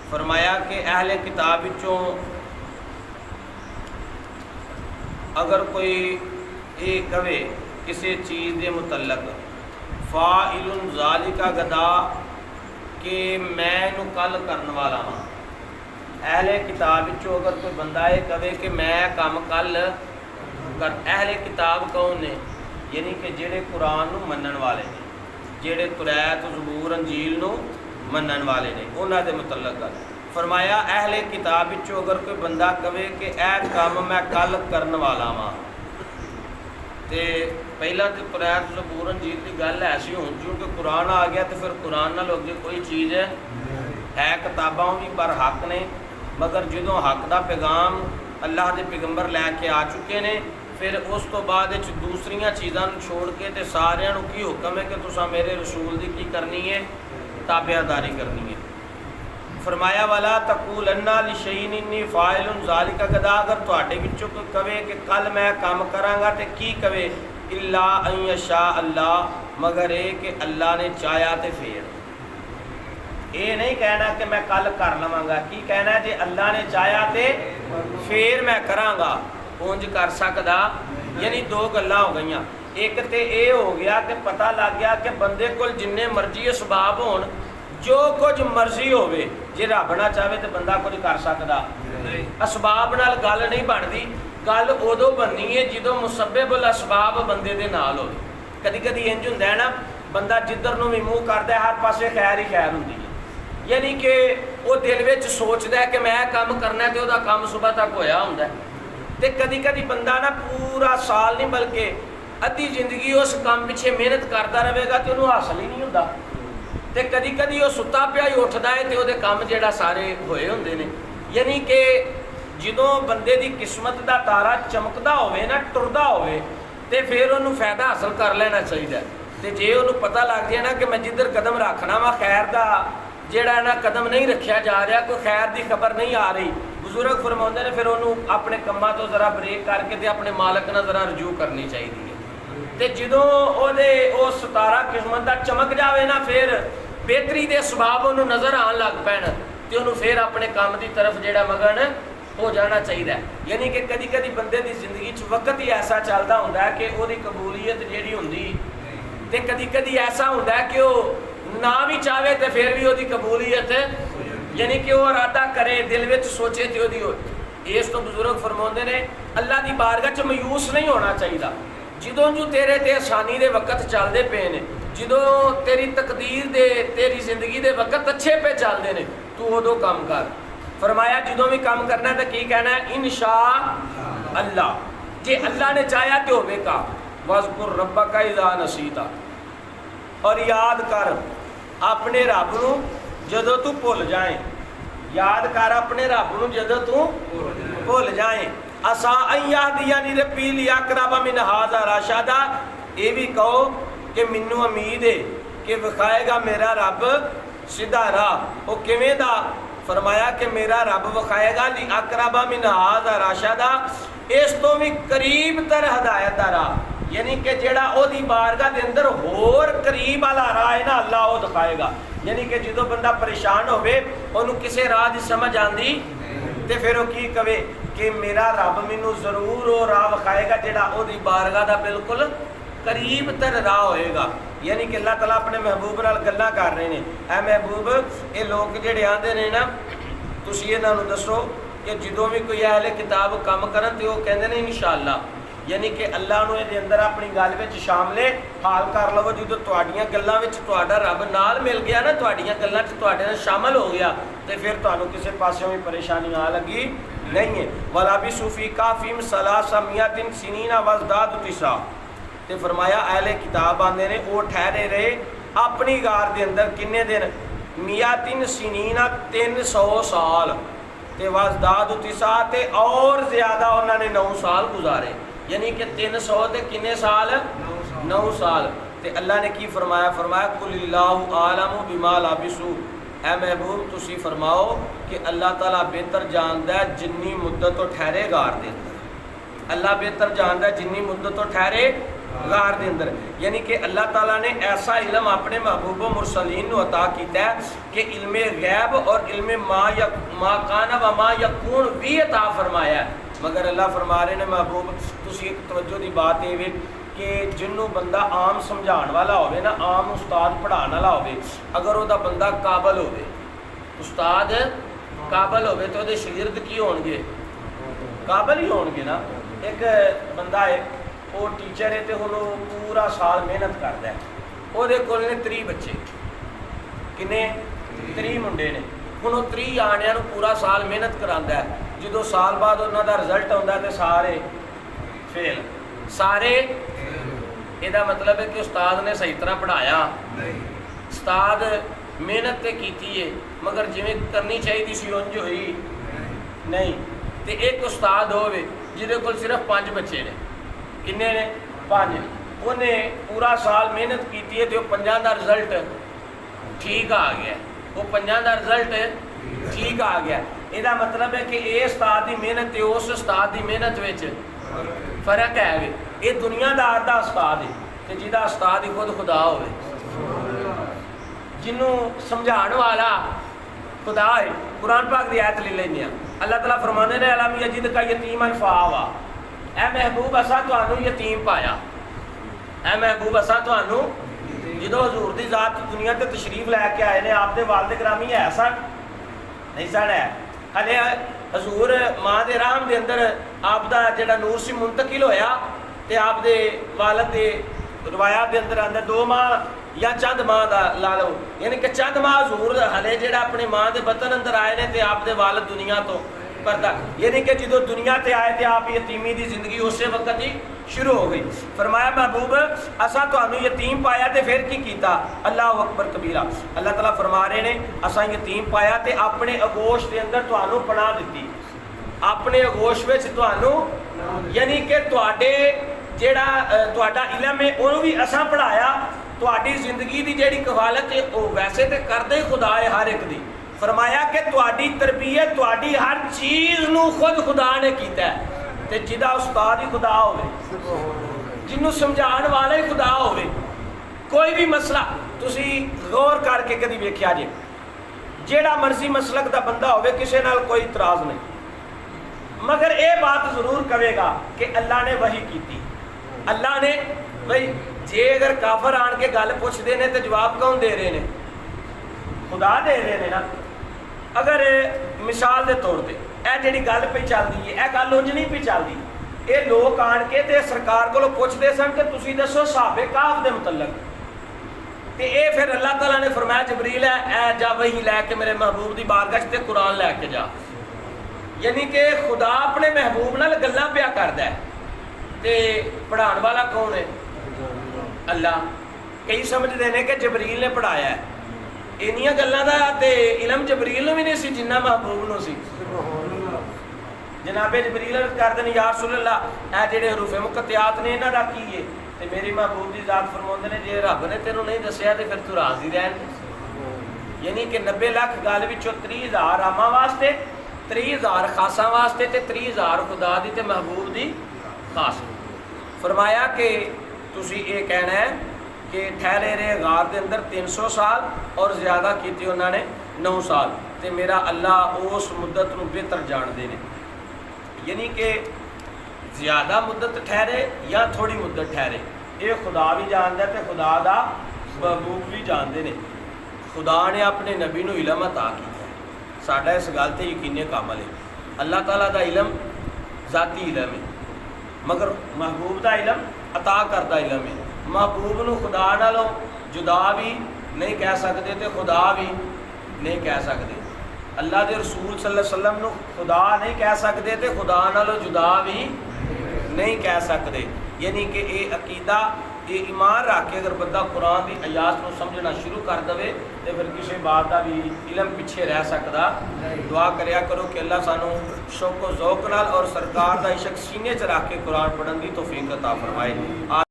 फरमाया कि अहले किताब विचों अगर कोई ये कहे किसी चीज़ के मुतलक फ़ाइलुन ज़ालिका गदा कि मैं इनू कल करने वाला हाँ। अहले किताब विचों अगर कोई बंदा ये कहे कि मैं काम कल कर। अहले किताब कौन ने? यानी कि जेड़े कुरान नू मनन वाले ने, जेड़े कुरैत ज़बूर अंजील नू मनन वाले ने, उन्हां दे मुतलक गल फरमाया। अहले किताब विचों अगर कोई बंदा कहे कि यह काम मैं कल करने वाला वा, तो पहला तो कुरैत ज़बूर अंजील की गल ऐसी हुण क्योंकि कुरान आ गया तो फिर कुरान नाल अगे कोई चीज़ है किताबां भी पर हक ने, मगर जदों हक दा पैगाम अल्लाह के पैगंबर लैके आ चुके ने, फिर उस तो बाद दूसरिया चीज़ों छोड़ के तो सारिਆਂ ਨੂੰ की हुक्म है कि तुसां मेरे रसूल की करनी है, ताबेदारी करनी है। फरमाया वाला तकूलन्ना लिशैइन इन्नी फ़ाइलुन ज़ालिका गदा, अगर तुहाडे विचों कोई कहे कि कल मैं काम करांगा तो की कहे इल्ला अन यशा अल्लाह, मगर ये कि अल्लाह ने चाया तो फिर। ये नहीं कहना कि मैं कल कर लवांगा, की कहना जे अल्लाह ने चाया तो फिर मैं करांगा, उंज कर सकदा। यानी दो गल्लां हो गईयां। एक तो ये हो गया कि पता लग गया कि बंदे कोल जिन्ने मर्जी असबाब होण, जो कुछ मर्जी होवे, जे रब ना चाहे तो बंदा कुछ कर सकदा। असबाब नाल गल नहीं बनती, गल उदों बननी है जदों मुसब्बिबुल असबाब बंदे दे नाल होवे। कदी कदी इंज हुंदा है ना, बंदा जिधर नूं भी मूँह करदा हर पासे खैर ही खैर हुंदी है, यानी कि वो दिल में सोचता है कि मैं काम करना तो वह काम सुबह तक होया हुंदा है। तो कदी कदी बंदा ना पूरा साल नहीं बल्कि अद्धी जिंदगी उस काम पिछे मेहनत करता रहेगा तो उन्होंने हासिल ही नहीं होता। तो कदी कदी वो सुता पिया ही उठता है तो वो काम जोड़ा सारे होए होंदे ने। यानी कि जदों बंदे की किस्मत का तारा चमकदा होवे ना, टुरदा होवे, तो फिर उन्होंने फायदा हासिल कर लेना चाहिए। तो जे उन्होंने पता लग जाए ना कि मैं जिधर कदम रखना वा खैर का जेड़ा ना कदम नहीं रखा जा रहा, कोई खैर की खबर नहीं आ रही, बुजुर्ग फरमाते ने फिर उन्होंने अपने कामों तो जरा ब्रेक करके तो अपने मालक ना जरा रजू करनी चाहिए। तो जदों वो सितारा किस्मत का चमक जाए ना, फिर बेहतरी के सुभाव उन्होंने नज़र आन लग पैन, तो उन्होंने फिर अपने काम की तरफ जोड़ा मगन हो जाना चाहिए। यानी कि कदी कदी बंदे की जिंदगी वक्त ही ऐसा चलता होंदा है कि वो कबूलीयत जी होंगी, तो कदी कदी ऐसा होंदा है कि वो ना भी चाहे तो फिर भी वो कबूलीयत, यानी कि वो इरादा करे दिल में सोचे तो वो इस तो बुजुर्ग फरमाते ने अल्लाह की बारगाह च मायूस नहीं होना चाहिए। जदों जो तेरे ते आसानी के वक्त चलते पे ने, जदों तेरी तकदीर दे तेरी जिंदगी के वक्त अच्छे पे चलते हैं, तू उदों काम कर। फरमाया जदों भी काम करना तो की कहना है इंशा अल्लाह, जे अल्लाह ने चाहा तो होगा। वज़कुर रब्बका इज़ा नसीता, और याद कर अपने रब नूं जदों तू भुल जाए, याद कर अपने रब नूं जदों तू भुल जाए। असा अय्यादियानी रब्बी लियक़रब मिन हाज़ा रशदा, ये भी कहो कि मैनू उम्मीद है कि विखाएगा मेरा रब सीधा राह। वो किवें दा? फरमाया कि मेरा रब विखाएगा लियक़रब मिन हाज़ा रशदा, इस तो भी करीब तर हदायत दा राह, यानी कि जेड़ा ओदी बारगाह के अंदर होर करीब वाला राह है ना, अल्लाह वो दिखाएगा। यानी कि जो बंदा परेशान होवे उन्होंने किसी राह की समझ आती तो फिर वो की कहे कि मेरा रब मैनू जरूर वो राह विखाएगा जेड़ा ओदी बारगाह का बिल्कुल करीब तर राह होएगा। यानी कि अल्लाह तआला अपने महबूब नाल गल्लां कर रहे हैं, ऐ महबूब ये लोग जेड़े आंदे ने ना, तुसीं इन्हां नूं दसो कि जदों भी कोई अहले किताब काम करन तो वो कहंदे ने इंशाअल्लाह, यानी कि अल्लाह नूं इहदे अंदर अपनी गल विच शामिल हाल कर लवो। जो तुहाडीआं गल्लां विच तुहाडा रब नाल मिल गया ना, तुहाडीआं गल्लां च तुहाडे नाल शामिल हो गया, तो फिर तुहानूं किसी पासों भी परेशानी आ लगी नहीं है। वला भी सूफी काफिम सलासा मियातिन सिनीना वज़दाद तिसा, तो फरमाया अहले किताब आंदे ने वो ठहरे रहे अपनी गार के अंदर किन्ने दिन, मियातिन सिनीना 300 साल, तो वज़दाद तिसा, तो और ज़्यादा उन्होंने 9 साल गुजारे। यानी कि 300 ते किन्ने साल? 9 साल। तो अल्लाह ने की फरमाया? फरमाया कुलिल्लाहु आलमु बिमा लाबिसू, ऐ महबूब तुसी फरमाओ कि अल्लाह ताला बेहतर जानता है जिन्नी मुद्दत तो ठहरे गार दे अंदर, अल्लाह बेहतर जानता है जिन्नी मुद्दत तो ठहरे गार दे अंदर। यानी कि अल्लाह ताला ने ऐसा इलम अपने महबूब मुरसलीन को अता किया कि इल्मे गैब और इल्मे मा काना व मा यकून भी अता फरमाया। मगर अल्लाह फरमा रहे ने महबूब तुसी एक तवज्जो की बात ये कि जिन्हों बंदा आम समझाने वाला होवे ना, आम उस्ताद पढ़ाने वाला होवे, अगर वह बंदा काबल होवे, उस्ताद काबल होवे तो वो शागिर्द की होणगे, काबल ही होणगे ना। एक बंदा है वो टीचर है तो हम पूरा साल मेहनत करता है, वो कोल ने 30 बच्चे, किन्ने 30 मुंडे ने, हुण 30 आणियां नूं पूरा साल मेहनत करांदा है। जो साल बाद उन्हों का रिजल्ट आता है तो सारे फेल, सारे। ਇਹਦਾ मतलब है कि उस्ताद ने सही तरह पढ़ाया, उस्ताद मेहनत तो की है मगर जिमें करनी चाहिए सी उंज हुई नहीं। तो एक उस्ताद होवे जिहदे कोल सिर्फ 5 बच्चे ने, किन्ने ने 5, उन्हें पूरा साल मेहनत की है तो 5 का रिजल्ट ठीक आ गया, वो 5 का रिजल्ट ठीक आ गया। ਇਹਦਾ मतलब है कि ये उस्ताद की मेहनत तो उस उस्ताद की मेहनत में फर्क है। ये दुनियादार का उस्ताद है तो जिहदा उस्ताद ही खुद खुदा होवे, जिन्हों समझाने वाला खुदा है। कुरान पाक की आयत ले लेंगे, अल्लाह ताला फरमाने ने अलम यजिद का यतीमन फआवा, ऐ महबूब असा तुहानू यतीम पाया, ऐ महबूब असा तुहानू। जो हजूर की जात दुनिया ते तशरीफ लैके आए ने, आपके वालिद ग्रामी है सन नहीं सन है, हले हजूर माँ के राम के अंदर आपका जोड़ा नूर सी मुंतकिल होया तो आपके वालद के रवायात के अंदर आंदा 2 माह या चंद माह का ला लो, यानी कि चंद माह हजूर हले जो अपने माँ के बतन अंदर आए ने तो आपके वालद दुनिया तो परदा, यानी कि जो दुनिया ते आए थे आप यतीमी की जिंदगी उस वक्त ही शुरू हो गई। फरमाया महबूब असा तुहानू यतीम पाया तो फिर की कीता, अल्लाह अकबर कबीरा। अल्लाह ताला फरमा रहे ने असा यतीम पाया तो अपने अगोश के अंदर तुहानू पनाह दी, अपने अगोश में तुहानू, यानी कि तुहाडे जेड़ा तुहाडा इलम है उन्होंने भी असा पढ़ाया, तुहाडी जिंदगी की जिहड़ी कफालत है वो वैसे तो करदे खुदा है हर एक दी। फरमाया कि तुहाडी तरबियत तुहाडी हर चीज़ नू खुद खुदा ने कीता है, ते जिहदा उस्ताद ही खुदा होवे, जिन्हों समझाने वाला ही खुदा होवे। कोई भी मसला तुसी गौर करके कभी वेख्या जे, जेड़ा मर्जी मसलक दा बंदा होवे किसी नाल कोई इतराज़ नहीं, मगर ये बात जरूर कहेगा कि अल्लाह ने वही की, अल्लाह ने भाई। जे अगर काफर आन के गल पुछते हैं तो जवाब कौन दे रहे हैं? खुदा दे रहे हैं ना। अगर मिसाल के तौर पर यह जी गल पे चलती है, यह गल उंज नहीं पी चलती, ये लोग आन के ते सरकार को पुछते सन कि तुसी दसो साहबे काफ के मुतलक, तो ये फिर अल्लाह ताला ने फरमाया जबरील है ए जा वही लैके मेरे महबूब की बारगाह से कुरान लैके जा। यानी कि खुदा अपने महबूब नाल गल्लां पिया करदा है, ते पढ़ाने वाला कौन है? अल्लाह। कई समझते हैं कि जबरील ने पढ़ाया है, इन्नियां गल्लां दा ते इलम जबरील नूं भी नहीं सी जिन्ना महबूब नूं सी। जनाबे जबरील करदे ने या रसूल अल्लाह ए जिहड़े हरूफे मुकत्तियात ने इन्हां दा की है? ते मेरी महबूब की जात फरमाउंदे ने जे रब ने तेनों नहीं दस्सिया तो फिर तू राजी रहन। यानी कि 90 लाख गल विचों 30,000 आमा वास्ते, 30,000 खासा वास्ते ते 30,000 खुदा दी ते महबूब दी खास। फरमाया कि तुसी ये कहना है कि ठहरे रहे गार के अंदर 300 साल और ज़्यादा की उन्होंने 9 साल, तो मेरा अल्लाह उस मुद्दत को बेहतर जानते हैं। यानी कि ज़्यादा मुद्दत ठहरे या थोड़ी मुद्दत ठहरे, ये खुदा भी जानता है तो खुदा का महबूब भी जानते हैं। खुदा ने अपने नबी को इलम अता किया, साडा इस गल ते यकीन कामल है। अल्लाह ताला का इलम ज़ाती इलम है, मगर महबूब का इलम अता करता इलम है। महबूब नूं खुदा नालों जुदा भी नहीं कह सकते तो खुदा भी नहीं कह सकते। अल्लाह के रसूल सल्लल्लाहु अलैहि वसल्लम नूं खुदा नहीं कह सकते तो खुदा नालों जुदा भी नहीं कह सकते। यानी कि ये अकीदा ये ईमान रख के अगर बंदा कुरान की आयात को समझना शुरू कर दे तो फिर किसी बात का भी इलम पिछे रह सकता। दुआ करया करो कि अल्लाह सानू शौक व ज़ौक नाल और सरकार का इशक सीने च रख के कुरान पढ़न की तौफीक अता फरमाए।